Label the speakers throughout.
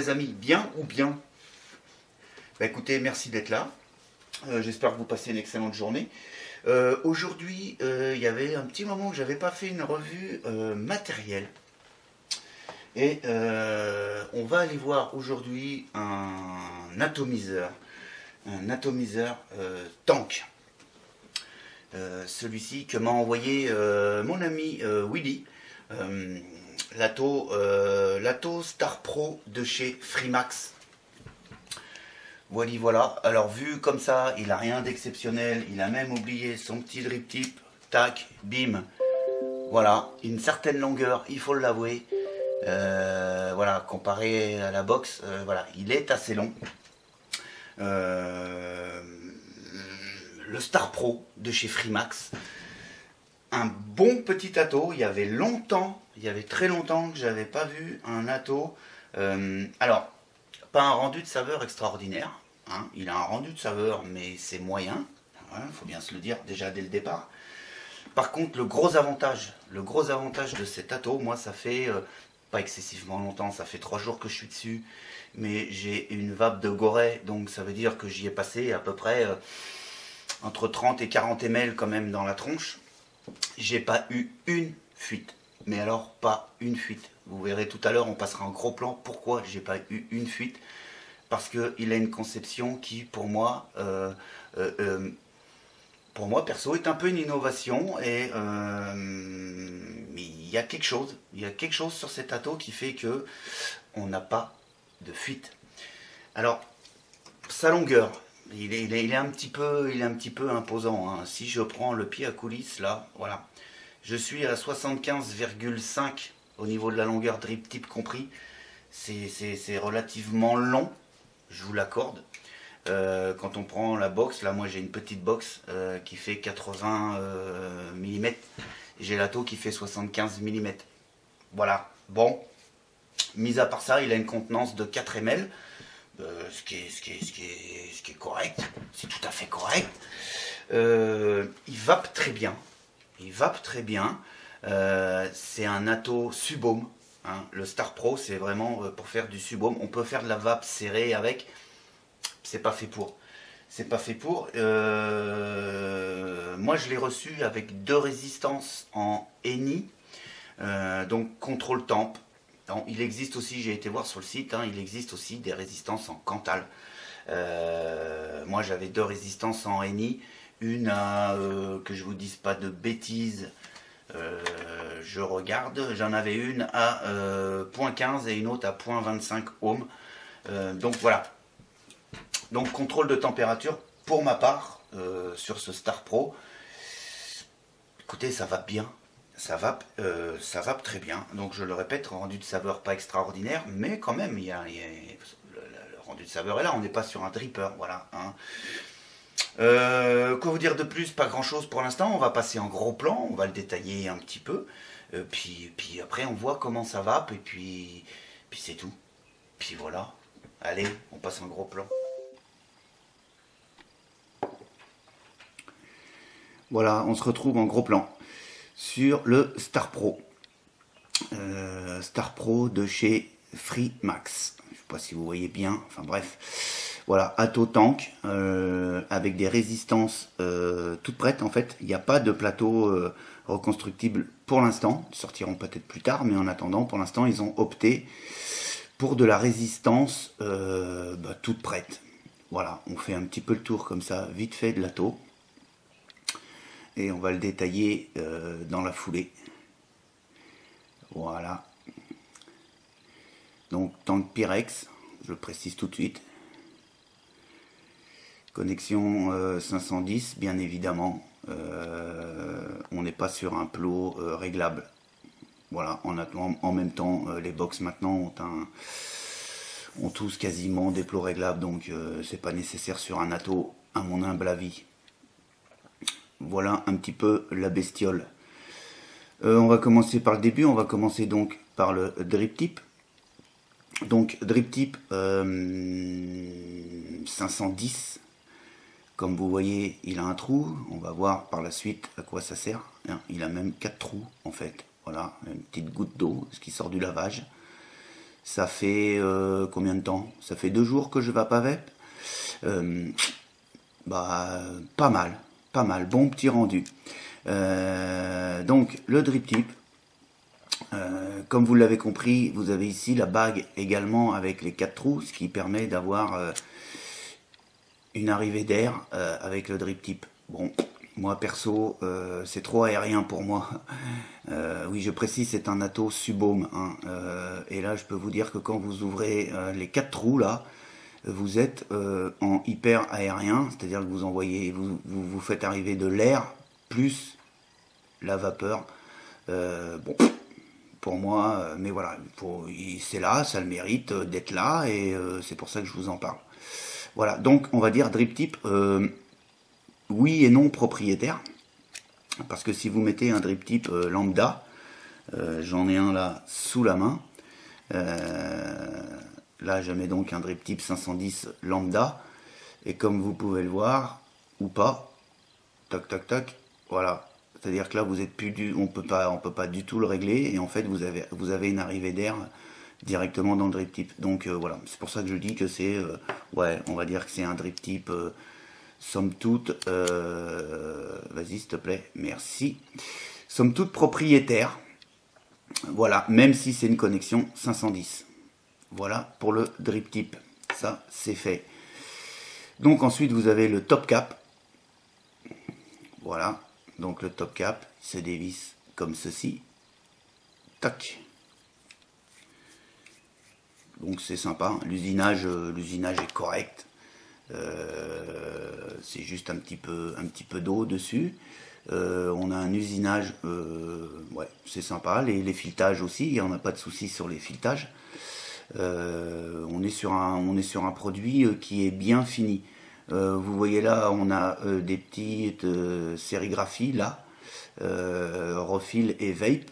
Speaker 1: les amis, bien ou bien? Bah écoutez, merci d'être là. J'espère que vous passez une excellente journée. Aujourd'hui, il y avait un petit moment que j'avais pas fait une revue matérielle. Et on va aller voir aujourd'hui un atomiseur. Un atomiseur tank. Celui-ci que m'a envoyé mon ami Willy. L'Ato Star Pro de chez Freemax. Voilà. Alors vu comme ça, il a rien d'exceptionnel. Il a même oublié son petit drip tip. Tac, bim. Voilà, une certaine longueur, il faut l'avouer. Voilà, comparé à la box, voilà, il est assez long. Le Star Pro de chez Freemax. Un bon petit ato. Il y avait très longtemps que j'avais pas vu un ato. Alors, pas un rendu de saveur extraordinaire. Hein. Il a un rendu de saveur, mais c'est moyen. Il faut bien se le dire déjà dès le départ. Par contre, le gros avantage de cet ato, moi ça fait pas excessivement longtemps, ça fait 3 jours que je suis dessus, mais j'ai une vape de Gorée, donc ça veut dire que j'y ai passé à peu près entre 30 et 40 ml quand même dans la tronche. J'ai pas eu une fuite, mais alors pas une fuite. Vous verrez tout à l'heure, on passera en gros plan pourquoi j'ai pas eu une fuite. Parce qu'il a une conception qui, pour moi perso, est un peu une innovation. Et il y a quelque chose sur cet ato qui fait que on n'a pas de fuite. Alors, sa longueur, il est un petit peu imposant. Hein. Si je prends le pied à coulisse, là, voilà, je suis à 75,5 au niveau de la longueur drip tip compris. C'est relativement long. Je vous l'accorde. Quand on prend la box, là moi j'ai une petite box qui fait 80 mm. J'ai l'Ato qui fait 75 mm. Voilà. Bon. Mis à part ça, il a une contenance de 4 ml. Ce qui est correct. C'est tout à fait correct. Il vape très bien. C'est un Ato Subhome. Hein, le Star Pro, c'est vraiment pour faire du subhome. On peut faire de la vape serrée avec. C'est pas fait pour. Moi, je l'ai reçu avec 2 résistances en Eni. Donc, contrôle temp. Donc, il existe aussi, j'ai été voir sur le site, hein, il existe aussi des résistances en Cantal. Moi, j'avais 2 résistances en Eni. Une à, que je vous dise pas de bêtises, je regarde, j'en avais une à 0.15 et une autre à 0.25 ohms. Donc voilà. Donc contrôle de température pour ma part sur ce Star Pro. Écoutez, ça va bien. Ça va très bien. Donc je le répète, rendu de saveur pas extraordinaire, mais quand même, le rendu de saveur est là. On n'est pas sur un dripper, voilà. Hein. Quoi vous dire de plus? Pas grand chose pour l'instant. On va passer en gros plan, on va le détailler un petit peu. Puis après on voit comment ça va, et puis c'est tout. Puis voilà. Allez, on passe en gros plan. Voilà, on se retrouve en gros plan sur le Star Pro. Star Pro de chez Freemax. Je ne sais pas si vous voyez bien, enfin bref. Voilà, Ato Tank, avec des résistances toutes prêtes en fait. Il n'y a pas de plateau reconstructible pour l'instant. Ils sortiront peut-être plus tard, mais en attendant, pour l'instant, ils ont opté pour de la résistance toute prête. Voilà, on fait un petit peu le tour comme ça, vite fait de l'Ato. Et on va le détailler dans la foulée. Voilà. Donc, tank Pyrex, je le précise tout de suite. Connexion 510, bien évidemment. On n'est pas sur un plot réglable. Voilà, en même temps, les box maintenant ont tous quasiment des plots réglables, donc c'est pas nécessaire sur un Ato, à mon humble avis. Voilà un petit peu la bestiole. On va commencer par le début, on va commencer donc par le drip tip. Donc drip tip 510. Comme vous voyez, il a un trou. On va voir par la suite à quoi ça sert. Il a même 4 trous en fait. Voilà, une petite goutte d'eau, ce qui sort du lavage. Ça fait combien de temps? Ça fait 2 jours que je vape avec. Bah, pas mal, bon petit rendu. Donc le drip tip, comme vous l'avez compris, vous avez ici la bague également avec les 4 trous, ce qui permet d'avoir une arrivée d'air avec le drip tip. Bon, moi perso, c'est trop aérien pour moi. Oui, je précise, c'est un Atto Subhome, hein. Et là, je peux vous dire que quand vous ouvrez les 4 trous là, vous êtes en hyper aérien, c'est-à-dire que vous envoyez, vous faites arriver de l'air plus la vapeur. Bon, pour moi, mais voilà, c'est là, ça le mérite d'être là, et c'est pour ça que je vous en parle. Voilà, donc on va dire drip tip, oui et non propriétaire, parce que si vous mettez un drip tip lambda, j'en ai un là sous la main, là je mets donc un drip tip 510 lambda, et comme vous pouvez le voir, ou pas, toc toc toc, voilà, c'est-à-dire que là vous êtes plus on peut pas du tout le régler, et en fait vous avez une arrivée d'air directement dans le drip tip. Donc voilà, c'est pour ça que je dis que c'est, ouais, on va dire que c'est un drip tip, somme toute, vas-y s'il te plaît, merci, somme toute propriétaire. Voilà, même si c'est une connexion 510. Voilà pour le drip tip, ça c'est fait. Donc ensuite vous avez le top cap. Voilà, donc le top cap se dévisse comme ceci. Tac. Donc c'est sympa, l'usinage est correct. C'est juste un petit peu d'eau dessus. On a un usinage, ouais, c'est sympa. Les filetages aussi, on n'a pas de soucis sur les filetages. On est sur un produit qui est bien fini. Vous voyez là, on a des petites sérigraphies là, refill et vape.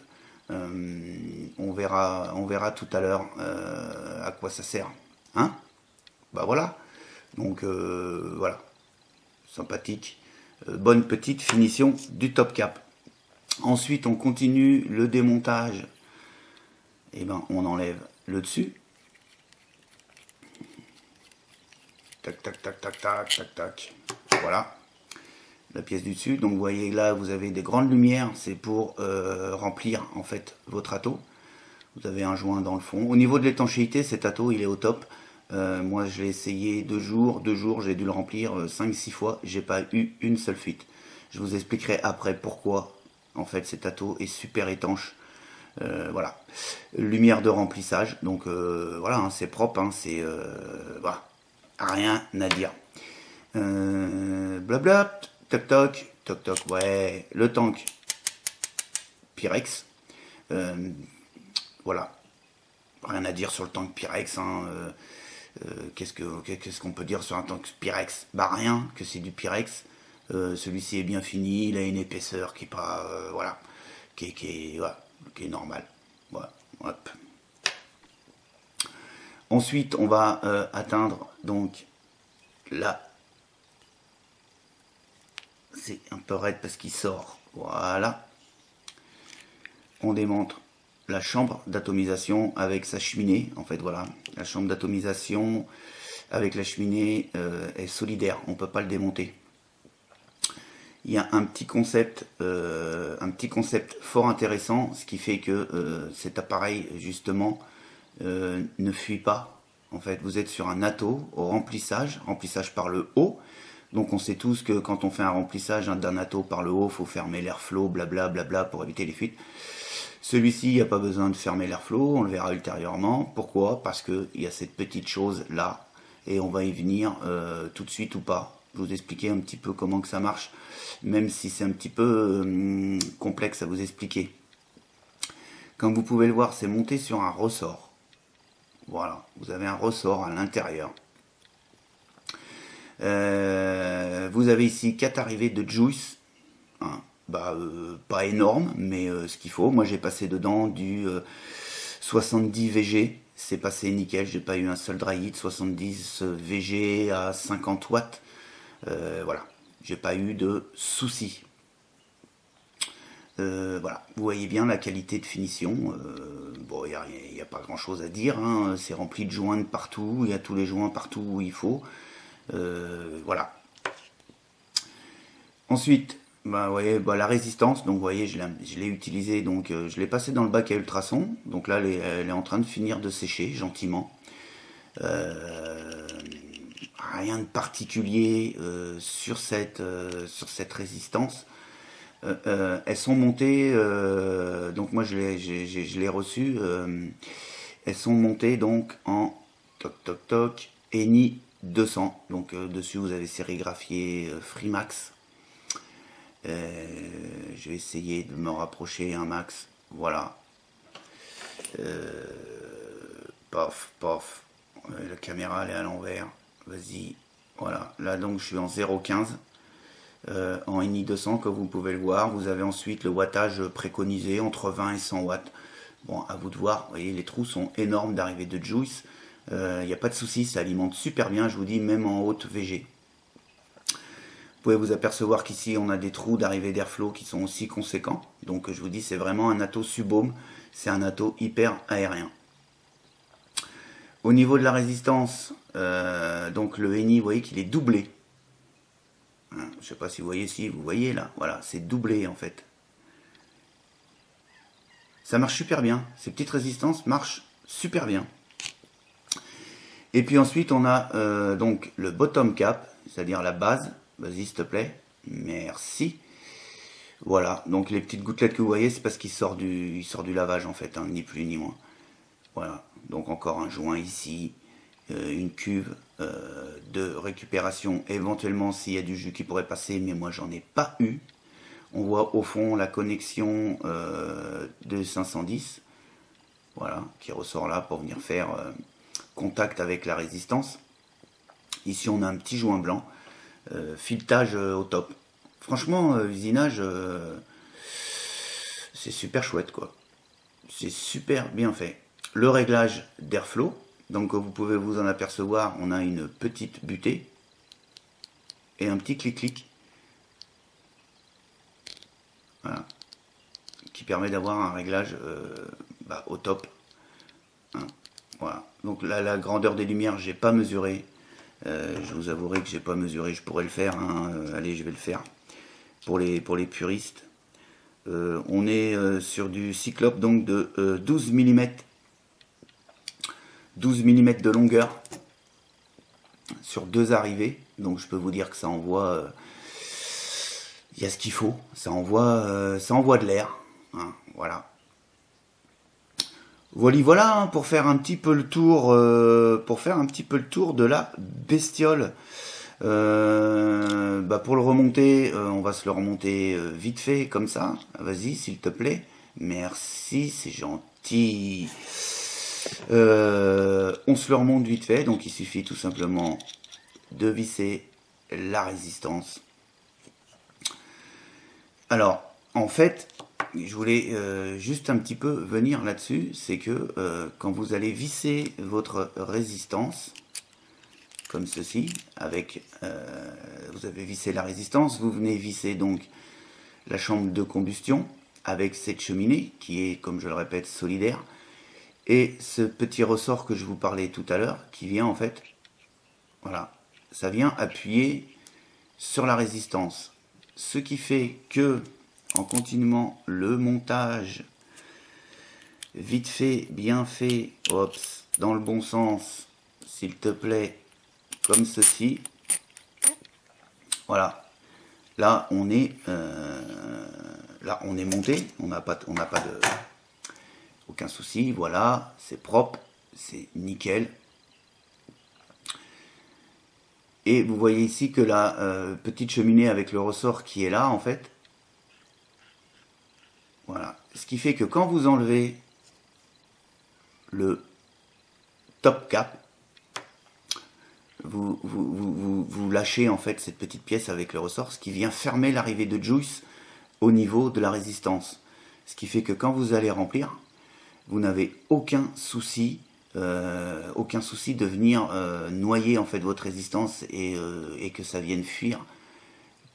Speaker 1: On verra tout à l'heure à quoi ça sert. Hein? Bah voilà. Donc voilà, sympathique. Bonne petite finition du top cap. Ensuite, on continue le démontage. Et ben, on enlève le dessus. Tac, tac, tac, tac, tac, tac, tac. Voilà. La pièce du dessus. Donc, vous voyez là, vous avez des grandes lumières. C'est pour remplir, en fait, votre Atto. Vous avez un joint dans le fond. Au niveau de l'étanchéité, cet Atto, il est au top. Moi, je l'ai essayé 2 jours. 2 jours, j'ai dû le remplir 5-6 fois. J'ai pas eu une seule fuite. Je vous expliquerai après pourquoi, en fait, cet Atto est super étanche. Voilà. Lumière de remplissage. Donc, voilà, hein, c'est propre. Hein, c'est... voilà. Rien à dire. Blabla. Toc toc. Toc toc. Ouais. Le tank. Pyrex. Voilà. Rien à dire sur le tank Pyrex. Hein, qu'est-ce qu'on peut dire sur un tank Pyrex? Bah rien, que c'est du Pyrex. Celui-ci est bien fini, il a une épaisseur qui est pas, voilà, qui est normale. Voilà, hop. Ensuite, on va atteindre donc là. C'est un peu raide parce qu'il sort. Voilà. On démontre la chambre d'atomisation avec sa cheminée. En fait, voilà, la chambre d'atomisation avec la cheminée est solidaire. On ne peut pas le démonter. Il y a un petit concept fort intéressant, ce qui fait que cet appareil justement ne fuit pas. En fait, vous êtes sur un Atto au remplissage par le haut. Donc on sait tous que quand on fait un remplissage d'un Atto par le haut, il faut fermer l'airflow, blabla, blabla, pour éviter les fuites. Celui-ci, il n'y a pas besoin de fermer l'airflow, on le verra ultérieurement. Pourquoi? Parce qu'il y a cette petite chose là, et on va y venir tout de suite ou pas. Je vais vous expliquer un petit peu comment que ça marche, même si c'est un petit peu complexe à vous expliquer. Comme vous pouvez le voir, c'est monté sur un ressort. Voilà, vous avez un ressort à l'intérieur. Vous avez ici 4 arrivées de juice. Hein, pas énorme, mais ce qu'il faut. Moi j'ai passé dedans du 70 VG. C'est passé nickel, j'ai pas eu un seul dry hit. 70 VG à 50 watts. Voilà, j'ai pas eu de soucis. Voilà, vous voyez bien la qualité de finition. Bon, il n'y a pas grand chose à dire, hein. C'est rempli de joints de partout, il y a tous les joints partout où il faut. Voilà. Ensuite, bah, vous voyez, bah, la résistance, donc vous voyez, je l'ai utilisée, donc je l'ai passée dans le bac à ultrasons. Donc là, elle est en train de finir de sécher gentiment. Rien de particulier sur cette résistance. Elles sont montées, donc moi je l'ai reçue, elles sont montées donc en ENI 200. Donc dessus vous avez sérigraphié Freemax. Je vais essayer de me rapprocher un max. Voilà. Pof, pof. La caméra elle est à l'envers. Vas-y. Voilà. Là donc je suis en 0,15. En ENI 200 comme vous pouvez le voir. Vous avez ensuite le wattage préconisé entre 20 et 100 watts. Bon, à vous de voir. Vous voyez, les trous sont énormes d'arrivée de Juice. Il n'y a pas de souci, ça alimente super bien. Je vous dis, même en haute VG. Vous pouvez vous apercevoir qu'ici on a des trous d'arrivée d'airflow qui sont aussi conséquents. Donc je vous dis, c'est vraiment un atto subhome. C'est un atto hyper aérien. Au niveau de la résistance, donc le ENI, vous voyez qu'il est doublé. Je ne sais pas si vous voyez, si vous voyez là, voilà, c'est doublé en fait. Ça marche super bien, ces petites résistances marchent super bien. Et puis ensuite on a donc le bottom cap, c'est-à-dire la base. Vas-y s'il te plaît, merci. Voilà, donc les petites gouttelettes que vous voyez, c'est parce qu'il sort du lavage en fait, hein, ni plus ni moins. Voilà, donc encore un joint ici, une cuve de récupération, éventuellement s'il y a du jus qui pourrait passer, mais moi j'en ai pas eu. On voit au fond la connexion de 510, voilà, qui ressort là pour venir faire contact avec la résistance. Ici on a un petit joint blanc, filetage au top. Franchement, usinage, c'est super chouette quoi. C'est super bien fait. Le réglage d'airflow, donc vous pouvez vous en apercevoir, on a une petite butée et un petit clic-clic. Voilà. Qui permet d'avoir un réglage au top. Hein, voilà. Donc là, la grandeur des lumières, j'ai pas mesuré. Je vous avouerai que j'ai pas mesuré, je pourrais le faire. Hein. Allez, je vais le faire. Pour les puristes. On est sur du cyclope donc de 12 mm. 12 mm de longueur sur deux arrivées. Donc je peux vous dire que ça envoie... il y a ce qu'il faut. Ça envoie de l'air. Hein, voilà. Voilà, hein, pour faire un petit peu le tour, de la bestiole. Pour le remonter, on va se le remonter vite fait comme ça. Vas-y, s'il te plaît. Merci, c'est gentil. On se le remonte vite fait, donc il suffit tout simplement de visser la résistance. Alors, en fait, je voulais juste un petit peu venir là-dessus, c'est que quand vous allez visser votre résistance, comme ceci, avec, vous avez vissé la résistance, vous venez visser donc la chambre de combustion avec cette cheminée qui est, comme je le répète, solidaire, et ce petit ressort que je vous parlais tout à l'heure, qui vient en fait, voilà, ça vient appuyer sur la résistance. Ce qui fait que, en continuant le montage, vite fait, bien fait, hops, dans le bon sens, s'il te plaît, comme ceci, voilà, là on est monté, on n'a pas de... aucun souci, voilà, c'est propre, c'est nickel. Et vous voyez ici que la petite cheminée avec le ressort qui est là, en fait, voilà. Ce qui fait que quand vous enlevez le top cap, vous lâchez en fait cette petite pièce avec le ressort, ce qui vient fermer l'arrivée de Juice au niveau de la résistance. Ce qui fait que quand vous allez remplir, vous n'avez aucun souci de venir noyer en fait votre résistance et que ça vienne fuir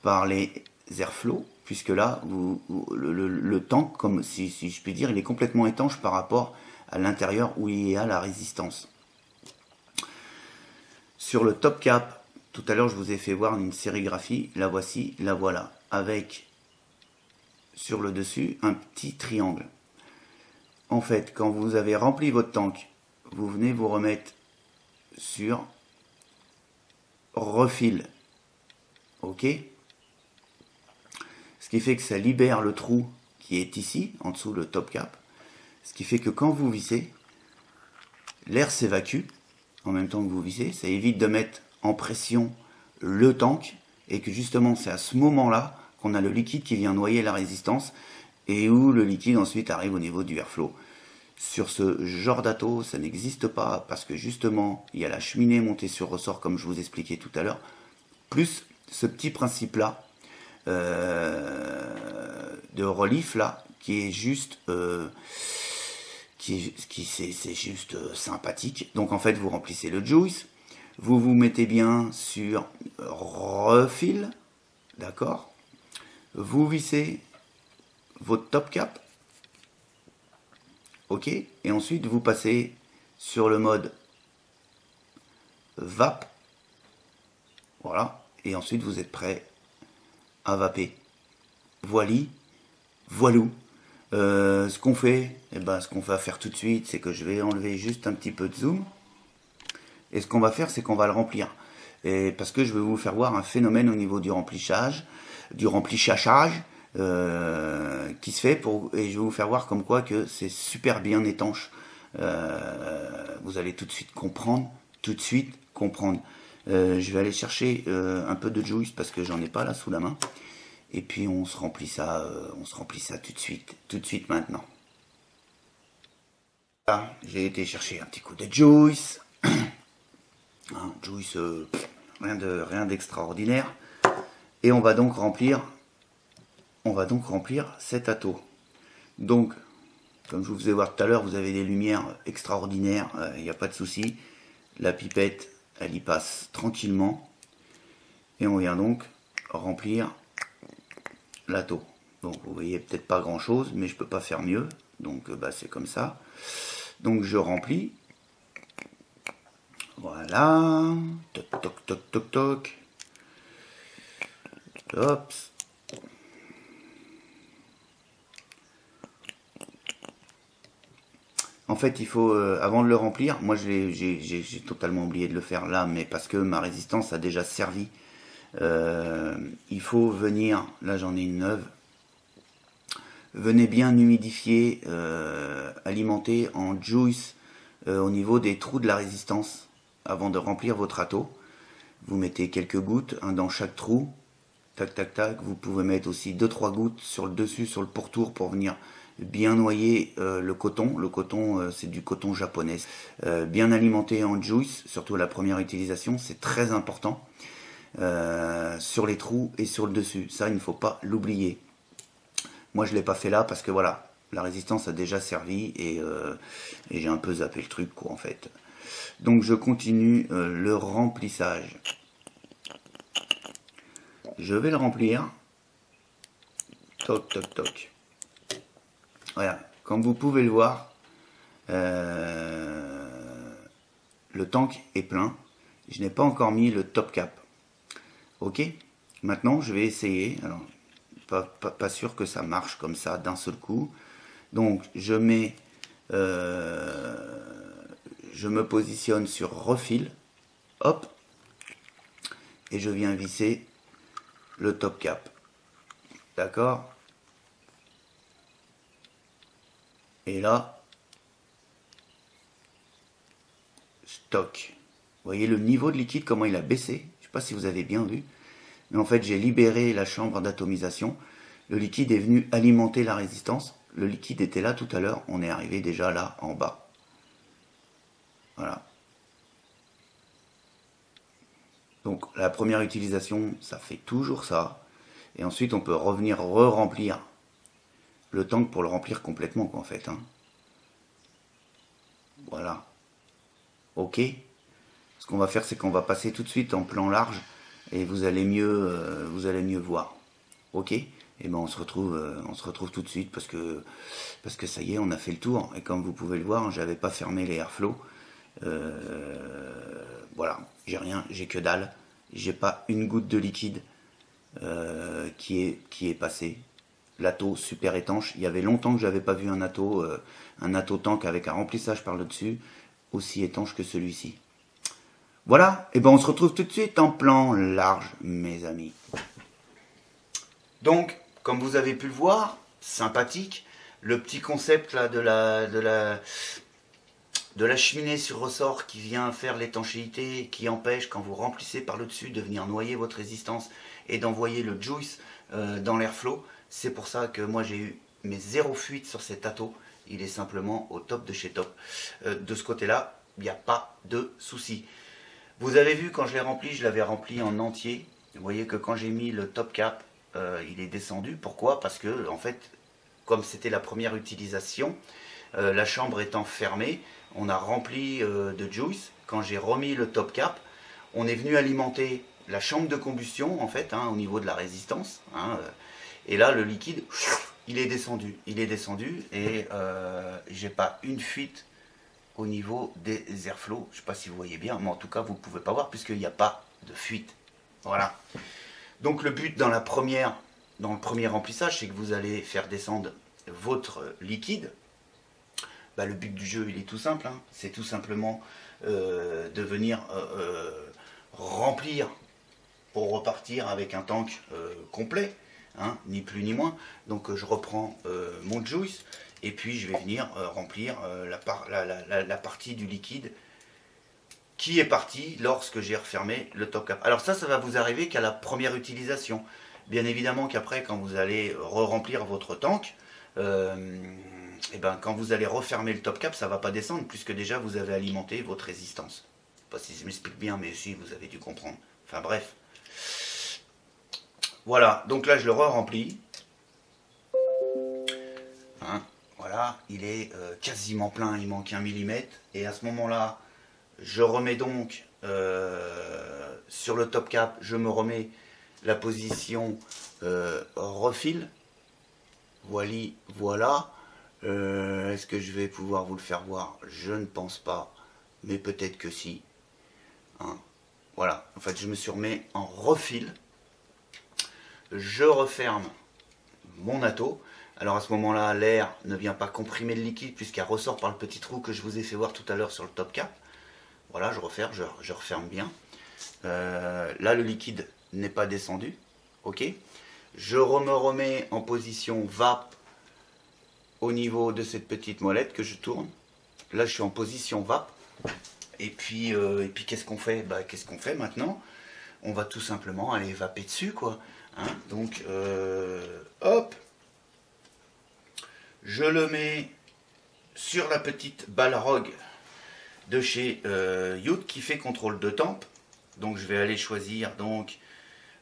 Speaker 1: par les airflows, puisque là, le tank, comme si je puis dire, il est complètement étanche par rapport à l'intérieur où il y a la résistance. Sur le top cap, tout à l'heure je vous ai fait voir une sérigraphie, la voici, la voilà, avec sur le dessus un petit triangle. En fait, quand vous avez rempli votre tank, vous venez vous remettre sur refill, ok, ce qui fait que ça libère le trou qui est ici, en dessous le top cap, ce qui fait que quand vous vissez, l'air s'évacue en même temps que vous vissez, ça évite de mettre en pression le tank, et que justement c'est à ce moment-là qu'on a le liquide qui vient noyer la résistance, et où le liquide ensuite arrive au niveau du airflow. Sur ce genre d'atto, ça n'existe pas, parce que justement, il y a la cheminée montée sur ressort, comme je vous expliquais tout à l'heure, plus ce petit principe-là, de relief là, qui est juste... c'est juste sympathique. Donc en fait, vous remplissez le juice, vous vous mettez bien sur refill, d'accord, vous vissez votre top cap, ok, et ensuite vous passez sur le mode vap, voilà, et ensuite vous êtes prêt à vaper. Voili, voilou. Ce qu'on fait, ce qu'on va faire tout de suite, c'est que je vais enlever juste un petit peu de zoom, et ce qu'on va faire, c'est qu'on va le remplir, et parce que je vais vous faire voir un phénomène au niveau du remplissage, qui se fait et je vais vous faire voir comme quoi que c'est super bien étanche. Vous allez tout de suite comprendre, je vais aller chercher un peu de juice parce que j'en ai pas là sous la main. Et puis on se remplit ça tout de suite maintenant. Là, j'ai été chercher un petit coup de juice. Juice, rien d'extraordinaire. Et on va donc remplir cet atto. Donc, comme je vous faisais voir tout à l'heure, vous avez des lumières extraordinaires, il n'y a pas de souci. La pipette, elle y passe tranquillement. Et on vient donc remplir l'atto. Donc vous voyez peut-être pas grand chose, mais je peux pas faire mieux, donc c'est comme ça. Donc je remplis, voilà, toc toc toc toc toc, hop. En fait il faut, avant de le remplir, moi j'ai totalement oublié de le faire là, mais parce que ma résistance a déjà servi. Il faut venir, là j'en ai une neuve, venez bien humidifier, alimenter en juice au niveau des trous de la résistance avant de remplir votre atto. Vous mettez quelques gouttes, un dans chaque trou, tac tac tac. Vous pouvez mettre aussi 2-3 gouttes sur le dessus, sur le pourtour, pour venir bien noyer le coton. Le coton, c'est du coton japonais. Bien alimenté en juice, surtout la première utilisation, c'est très important. Sur les trous et sur le dessus, ça il ne faut pas l'oublier. Moi je l'ai pas fait là parce que voilà, la résistance a déjà servi, et j'ai un peu zappé le truc quoi en fait. Donc je continue le remplissage. Je vais le remplir, toc toc toc, voilà, comme vous pouvez le voir, le tank est plein. Je n'ai pas encore mis le top cap. Ok, maintenant je vais essayer. Alors, pas sûr que ça marche comme ça d'un seul coup. Donc je mets, je me positionne sur refill, hop, et je viens visser le top cap. D'accord. Et là, stock. Vous voyez le niveau de liquide, comment il a baissé. Je ne sais pas si vous avez bien vu. Mais en fait, j'ai libéré la chambre d'atomisation. Le liquide est venu alimenter la résistance. Le liquide était là tout à l'heure. On est arrivé déjà là, en bas. Voilà. Donc, la première utilisation, ça fait toujours ça. Et ensuite, on peut revenir re-remplir le tank pour le remplir complètement, quoi, en fait. Hein. Voilà. Ok. Ce qu'on va faire, c'est qu'on va passer tout de suite en plan large. Et vous allez mieux voir. Ok. Et ben on se retrouve tout de suite parce que ça y est, on a fait le tour. Et comme vous pouvez le voir, j'avais pas fermé les airflows. Voilà, j'ai rien, j'ai que dalle. J'ai pas une goutte de liquide qui est passé. L'atto super étanche. Il y avait longtemps que j'avais pas vu un atto tank avec un remplissage par le dessus aussi étanche que celui-ci. Voilà, et ben on se retrouve tout de suite en plan large, mes amis. Donc, comme vous avez pu le voir, sympathique, le petit concept là de la cheminée sur ressort qui vient faire l'étanchéité, qui empêche quand vous remplissez par le dessus de venir noyer votre résistance et d'envoyer le juice dans l'airflow. C'est pour ça que moi j'ai eu mes 0 fuite sur cet atto. Il est simplement au top de chez top. De ce côté-là, il n'y a pas de souci. Vous avez vu quand je l'ai rempli, je l'avais rempli en entier. Vous voyez que quand j'ai mis le top cap, il est descendu. Pourquoi? Parce que en fait, comme c'était la première utilisation, la chambre étant fermée, on a rempli de juice. Quand j'ai remis le top cap, on est venu alimenter la chambre de combustion en fait, au niveau de la résistance. Et là, le liquide, il est descendu. Et j'ai pas une fuite au niveau des airflows. Je ne sais pas si vous voyez bien, mais en tout cas, vous ne pouvez pas voir puisqu'il n'y a pas de fuite. Voilà. Donc le but dans le premier remplissage, c'est que vous allez faire descendre votre liquide. Le but du jeu, il est tout simple. C'est tout simplement de venir remplir pour repartir avec un tank complet. Ni plus ni moins. Donc je reprends mon juice et puis je vais venir remplir la partie du liquide qui est partie lorsque j'ai refermé le top cap. Alors ça va vous arriver qu'à la première utilisation. Bien évidemment qu'après, quand vous allez re-remplir votre tank, quand vous allez refermer le top cap, ça ne va pas descendre puisque déjà vous avez alimenté votre résistance. Je ne sais pas si je m'explique bien, mais si, vous avez dû comprendre. Enfin bref. Voilà, donc là je le re-remplis. Voilà, il est quasiment plein, il manque 1 millimètre. Et à ce moment-là, je remets donc sur le top cap, je me remets la position refill. Voilà. Est-ce que je vais pouvoir vous le faire voir? Je ne pense pas, mais peut-être que si. Voilà, en fait je me suis remis en refill. Je referme mon atto. Alors à ce moment-là, l'air ne vient pas comprimer le liquide puisqu'il ressort par le petit trou que je vous ai fait voir tout à l'heure sur le top cap. Voilà, je referme, je referme bien. Là, le liquide n'est pas descendu. Ok. Je me remets en position VAP au niveau de cette petite molette que je tourne. Là, je suis en position VAP. Et puis qu'est-ce qu'on fait? Qu'est-ce qu'on fait maintenant? On va tout simplement aller vaper dessus, quoi. Donc, hop, je le mets sur la petite balrog de chez Youth qui fait contrôle de temp. Donc, je vais aller choisir donc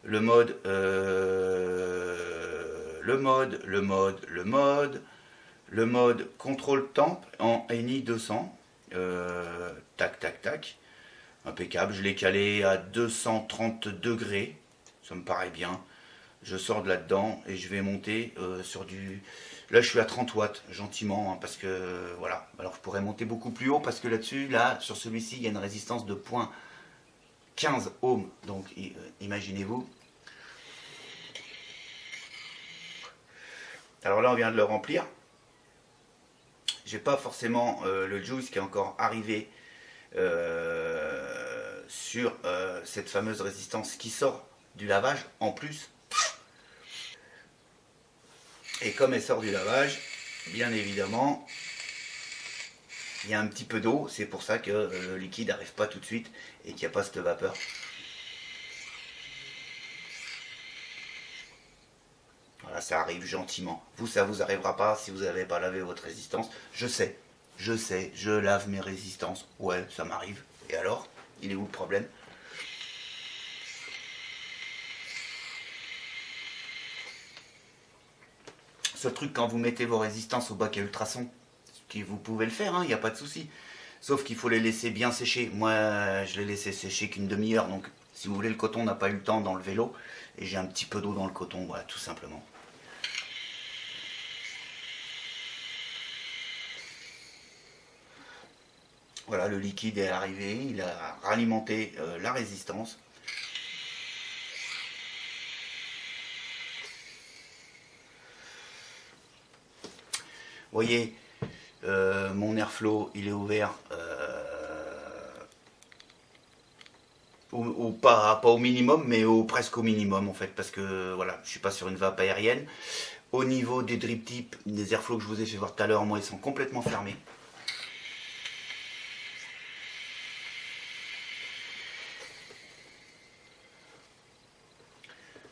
Speaker 1: le mode contrôle temp en NI 200. Tac. Impeccable. Je l'ai calé à 230 degrés. Ça me paraît bien. Je sors de là-dedans et je vais monter sur du... Là, je suis à 30 watts, gentiment, parce que, voilà. Alors, je pourrais monter beaucoup plus haut, parce que là-dessus, sur celui-ci, il y a une résistance de 0,15 ohms. Donc, imaginez-vous. Alors là, on vient de le remplir. J'ai pas forcément le juice qui est encore arrivé sur cette fameuse résistance qui sort du lavage en plus. Et comme elle sort du lavage, bien évidemment, il y a un petit peu d'eau. C'est pour ça que le liquide n'arrive pas tout de suite et qu'il n'y a pas cette vapeur. Voilà, ça arrive gentiment. Vous, ça vous arrivera pas si vous n'avez pas lavé votre résistance. Je sais, je lave mes résistances. Ouais, ça m'arrive. Et alors, il est où le problème? Ce truc, quand vous mettez vos résistances au bac à ultrasons, vous pouvez le faire, il n'y a pas de souci. Sauf qu'il faut les laisser bien sécher. Moi, je les laissé sécher qu'une demi-heure. Donc, si vous voulez, le coton n'a pas eu le temps d'enlever l'eau. Et j'ai un petit peu d'eau dans le coton, voilà, tout simplement. Voilà, le liquide est arrivé, il a ralimenté la résistance. Vous voyez, mon airflow, il est ouvert pas au minimum, mais presque au minimum en fait, parce que voilà, je suis pas sur une vape aérienne. Au niveau des drip tips, des airflows que je vous ai fait voir tout à l'heure, moi ils sont complètement fermés.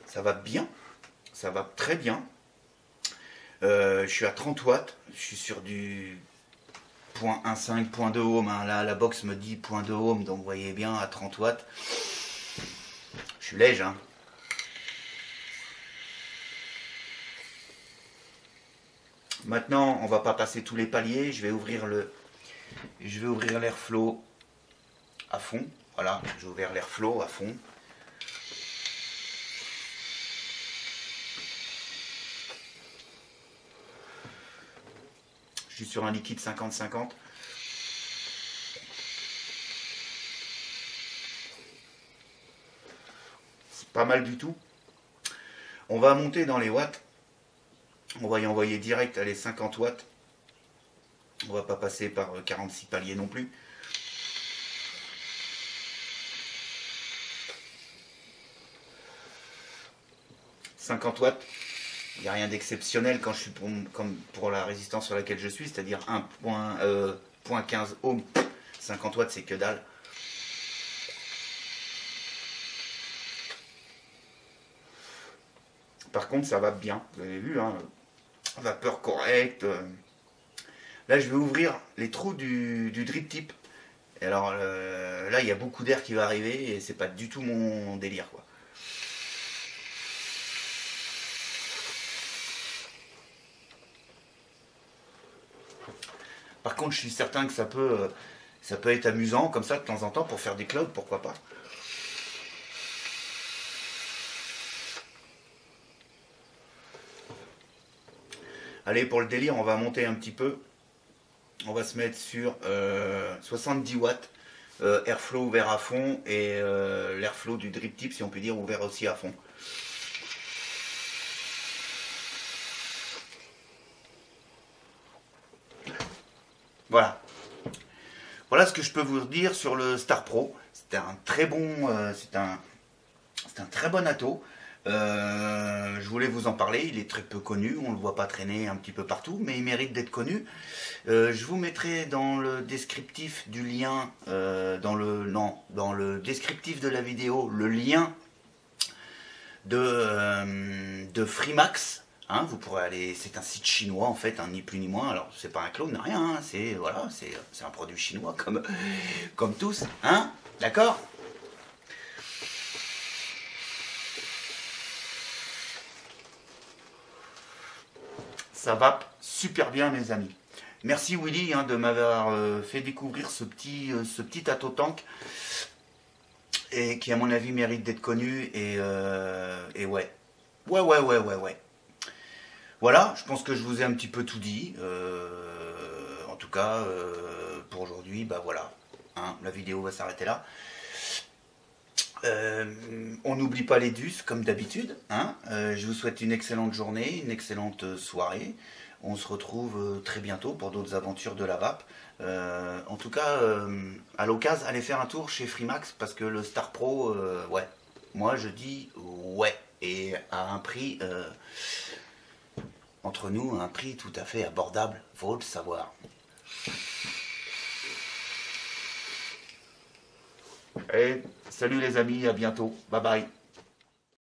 Speaker 1: Ça va bien, ça va très bien. Je suis à 30 watts, je suis sur du 0.15, 0.2 ohm. Hein. Là, la box me dit 0.2 ohm, donc vous voyez bien, à 30 watts. Je suis léger. Hein. Maintenant, on va pas passer tous les paliers. Je vais ouvrir l'airflow à fond. Voilà, j'ai ouvert l'airflow à fond. Je suis sur un liquide 50-50. C'est pas mal du tout. On va monter dans les watts. On va y envoyer direct à les 50 watts. On va pas passer par 46 paliers non plus. « 50 watts, il n'y a rien d'exceptionnel quand je suis comme pour la résistance sur laquelle je suis, c'est-à-dire 1.15 ohm. 50 watts, c'est que dalle. Par contre, ça va bien, vous avez vu, hein, vapeur correcte. Là, je vais ouvrir les trous du drip tip. Et alors là, il y a beaucoup d'air qui va arriver et c'est pas du tout mon délire, quoi. Par contre, je suis certain que ça peut être amusant comme ça de temps en temps pour faire des clouds, pourquoi pas. Allez, pour le délire, on va monter un petit peu. On va se mettre sur 70 watts. Airflow ouvert à fond et l'airflow du drip tip, si on peut dire, ouvert aussi à fond. Voilà. Voilà ce que je peux vous dire sur le Star Pro. C'était un très bon, c'est un très bon atto. Je voulais vous en parler, il est très peu connu, on ne le voit pas traîner un petit peu partout, mais il mérite d'être connu. Je vous mettrai dans le descriptif du lien, dans le descriptif de la vidéo, le lien de Freemax. Hein, vous pourrez aller, c'est un site chinois en fait, hein, ni plus ni moins. Alors c'est pas un clone, rien, hein, c'est voilà, c'est un produit chinois comme tous, hein, d'accord. Ça va super bien, mes amis. Merci Willy hein, de m'avoir fait découvrir ce petit atto tank et qui à mon avis mérite d'être connu et ouais. Ouais. Voilà, je pense que je vous ai un petit peu tout dit. En tout cas, pour aujourd'hui, bah voilà. Hein, la vidéo va s'arrêter là. On n'oublie pas les DUS comme d'habitude. Hein. Je vous souhaite une excellente journée, une excellente soirée. On se retrouve très bientôt pour d'autres aventures de la vape. En tout cas, à l'occasion, allez faire un tour chez Freemax parce que le Star Pro, ouais. Moi je dis ouais. Et à un prix, entre nous, un prix tout à fait abordable, faut le savoir. Et salut les amis, à bientôt. Bye bye.